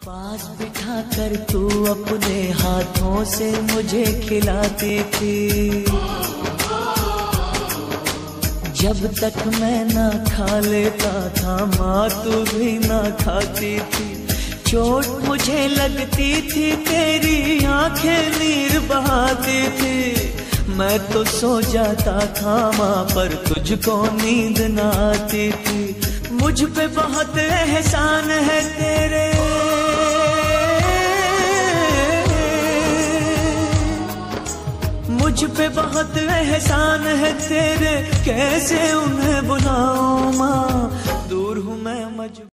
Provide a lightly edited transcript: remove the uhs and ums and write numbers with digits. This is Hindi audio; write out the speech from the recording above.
पास बिठा कर तू अपने हाथों से मुझे खिलाती थी, जब तक मैं ना खा लेता था माँ तू भी ना खाती थी। चोट मुझे लगती थी तेरी आंखें नीर बहाती थी, मैं तो सो जाता था माँ पर तुझको नींद ना आती थी। मुझ पे बहुत एहसान है तेरे, मुझ पे बहुत एहसान है तेरे, कैसे उन्हें बुलाऊं माँ, दूर हूँ मैं मजबूर।